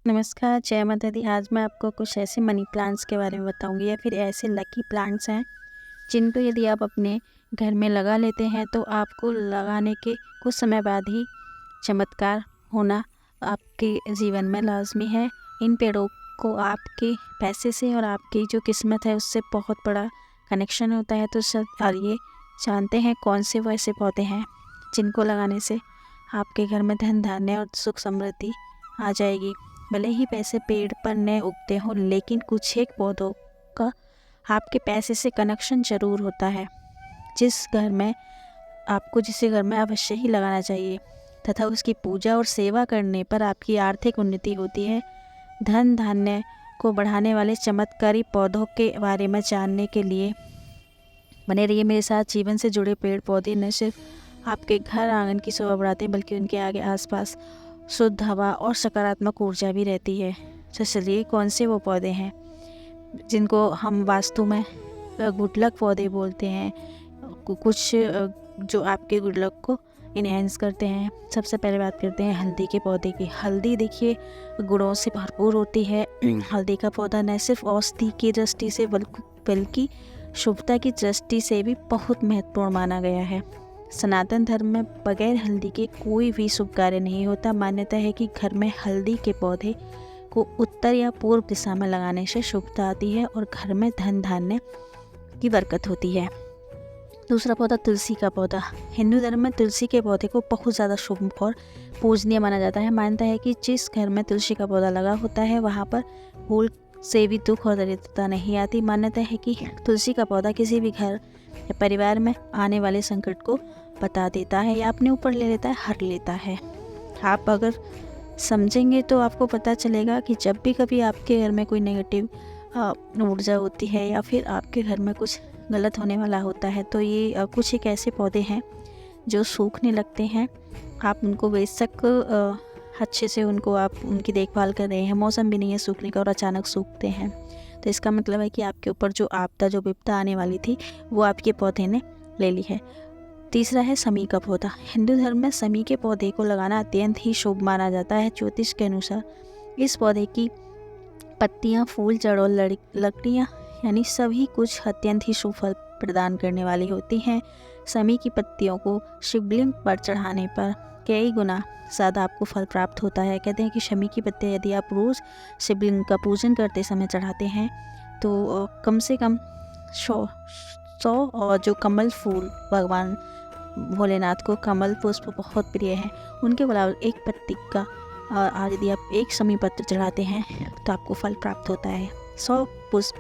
नमस्कार, जय माता दी। आज मैं आपको कुछ ऐसे मनी प्लांट्स के बारे में बताऊंगी या फिर ऐसे लकी प्लांट्स हैं जिनको यदि आप अपने घर में लगा लेते हैं तो आपको लगाने के कुछ समय बाद ही चमत्कार होना आपके जीवन में लाजमी है। इन पेड़ों को आपके पैसे से और आपकी जो किस्मत है उससे बहुत बड़ा कनेक्शन होता है। तो आइए जानते हैं कौन से वो ऐसे पौधे हैं जिनको लगाने से आपके घर में धन धान्य और सुख समृद्धि आ जाएगी। भले ही पैसे पेड़ पर न उगते हों, लेकिन कुछ एक पौधों का आपके पैसे से कनेक्शन ज़रूर होता है जिसे घर में अवश्य ही लगाना चाहिए तथा उसकी पूजा और सेवा करने पर आपकी आर्थिक उन्नति होती है। धन धान्य को बढ़ाने वाले चमत्कारी पौधों के बारे में जानने के लिए बने रहिए मेरे साथ। जीवन से जुड़े पेड़ पौधे न सिर्फ आपके घर आंगन की शोभा बढ़ाते हैं बल्कि उनके आगे आसपास शुद्ध हवा और सकारात्मक ऊर्जा भी रहती है। तो चलिए कौन से वो पौधे हैं जिनको हम वास्तु में गुड लक पौधे बोलते हैं, कुछ जो आपके गुड लक को इन्हेंस करते हैं। सबसे पहले बात करते हैं हल्दी के पौधे की। हल्दी देखिए गुणों से भरपूर होती है। हल्दी का पौधा न सिर्फ औषधि की दृष्टि से बल्कि शुभता की दृष्टि से भी बहुत महत्वपूर्ण माना गया है। सनातन धर्म में बगैर हल्दी के कोई भी शुभ कार्य नहीं होता। मान्यता है कि घर में हल्दी के पौधे को उत्तर या पूर्व दिशा में लगाने से शुभता आती है और घर में धन धान्य की बरकत होती है। दूसरा पौधा तुलसी का पौधा। हिंदू धर्म में तुलसी के पौधे को बहुत ज़्यादा शुभ और पूजनीय माना जाता है। मानता है कि जिस घर में तुलसी का पौधा लगा होता है वहाँ पर भूल से भी दुख और दरिद्रता नहीं आती। मान्यता है कि तुलसी का पौधा किसी भी घर या परिवार में आने वाले संकट को बता देता है या अपने ऊपर ले लेता है, हर लेता है। आप अगर समझेंगे तो आपको पता चलेगा कि जब भी कभी आपके घर में कोई नेगेटिव ऊर्जा होती है या फिर आपके घर में कुछ गलत होने वाला होता है तो ये कुछ एक ऐसे पौधे हैं जो सूखने लगते हैं। आप उनको बेशक अच्छे से आप उनकी देखभाल कर रहे हैं, मौसम भी नहीं है सूखने का और अचानक सूखते हैं, तो इसका मतलब है कि आपके ऊपर जो आपदा जो विपदा आने वाली थी वो आपके पौधे ने ले ली है। तीसरा है समी का पौधा। हिंदू धर्म में समी के पौधे को लगाना अत्यंत ही शुभ माना जाता है। ज्योतिष के अनुसार इस पौधे की पत्तियां, फूल, जड़ और लकड़ियाँ यानी सभी कुछ अत्यंत ही शुभ फल प्रदान करने वाली होती हैं। समी की पत्तियों को शिवलिंग पर चढ़ाने पर कई गुना ज़्यादा आपको फल प्राप्त होता है। कहते हैं कि शमी की पत्तियाँ यदि आप रोज़ शिवलिंग का पूजन करते समय चढ़ाते हैं तो कम से कम 100 और जो कमल फूल भगवान भोलेनाथ को कमल पुष्प बहुत प्रिय है, उनके गुलाब एक पत्ती का आज यदि आप एक समी पत्र चढ़ाते हैं तो आपको फल प्राप्त होता है। 100 पुष्प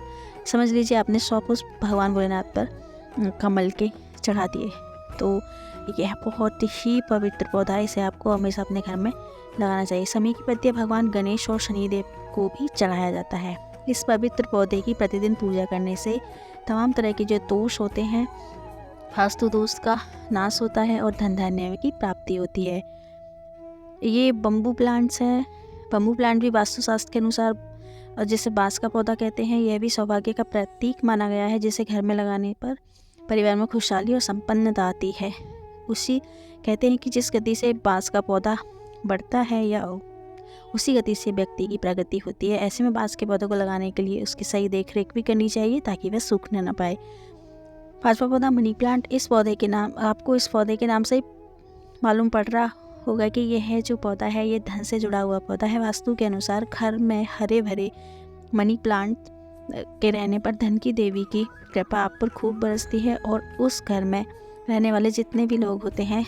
समझ लीजिए आपने 100 पुष्प भगवान भोलेनाथ पर कमल के चढ़ा दिए, तो यह बहुत ही पवित्र पौधा है। इसे आपको हमेशा अपने घर में लगाना चाहिए। समी की पत्तियाँ भगवान गणेश और शनिदेव को भी चढ़ाया जाता है। इस पवित्र पौधे की प्रतिदिन पूजा करने से तमाम तरह के जो दोष होते हैं, वास्तु दोष का नाश होता है और धन धान्य की प्राप्ति होती है। ये बम्बू प्लांट्स हैं। बम्बू प्लांट भी वास्तुशास्त्र के अनुसार जिसे बांस का पौधा कहते हैं, यह भी सौभाग्य का प्रतीक माना गया है, जिसे घर में लगाने पर परिवार में खुशहाली और संपन्नता आती है। कहते हैं कि जिस गति से बांस का पौधा बढ़ता है या उसी गति से व्यक्ति की प्रगति होती है। ऐसे में बांस के पौधों को लगाने के लिए उसकी सही देखरेख भी करनी चाहिए ताकि वह सूखने न पाए। पांचवा पौधा मनी प्लांट। आपको इस पौधे के नाम से ही मालूम पड़ रहा होगा कि यह जो पौधा है ये धन से जुड़ा हुआ पौधा है। वास्तु के अनुसार घर में हरे भरे मनी प्लांट के रहने पर धन की देवी की कृपा आप पर खूब बरसती है और उस घर में रहने वाले जितने भी लोग होते हैं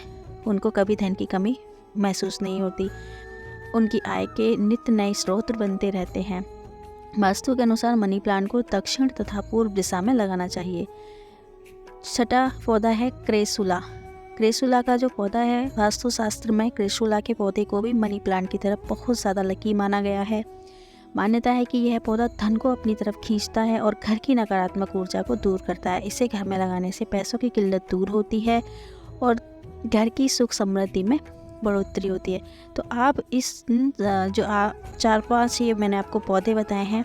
उनको कभी धन की कमी महसूस नहीं होती। उनकी आय के नित्य नए स्रोत बनते रहते हैं। वास्तु के अनुसार मनी प्लांट को दक्षिण तथा पूर्व दिशा में लगाना चाहिए। छठा पौधा है क्रेसुला। क्रेसुला का जो पौधा है, वास्तुशास्त्र में क्रेसुला के पौधे को भी मनी प्लांट की तरफ बहुत ज़्यादा लकी माना गया है। मान्यता है कि यह पौधा धन को अपनी तरफ खींचता है और घर की नकारात्मक ऊर्जा को दूर करता है। इसे घर में लगाने से पैसों की किल्लत दूर होती है और घर की सुख समृद्धि में बढ़ोतरी होती है। तो आप इस जो 4-5 ये मैंने आपको पौधे बताए हैं,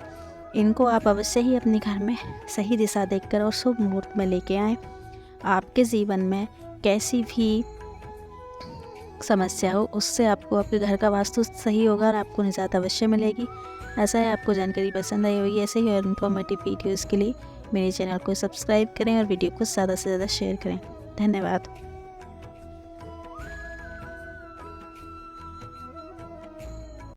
इनको आप अवश्य ही अपने घर में सही दिशा देखकर और शुभ मुहूर्त में लेके आएँ। आपके जीवन में कैसी भी समस्या हो उससे आपको आपके घर का वास्तु सही होगा और आपको निजात अवश्य मिलेगी। ऐसा है, आपको जानकारी पसंद आई होगी ऐसे ही और इन्फॉर्मेटिव वीडियोज़ के लिए मेरे चैनल को सब्सक्राइब करें और वीडियो को ज़्यादा से ज़्यादा शेयर करें। धन्यवाद।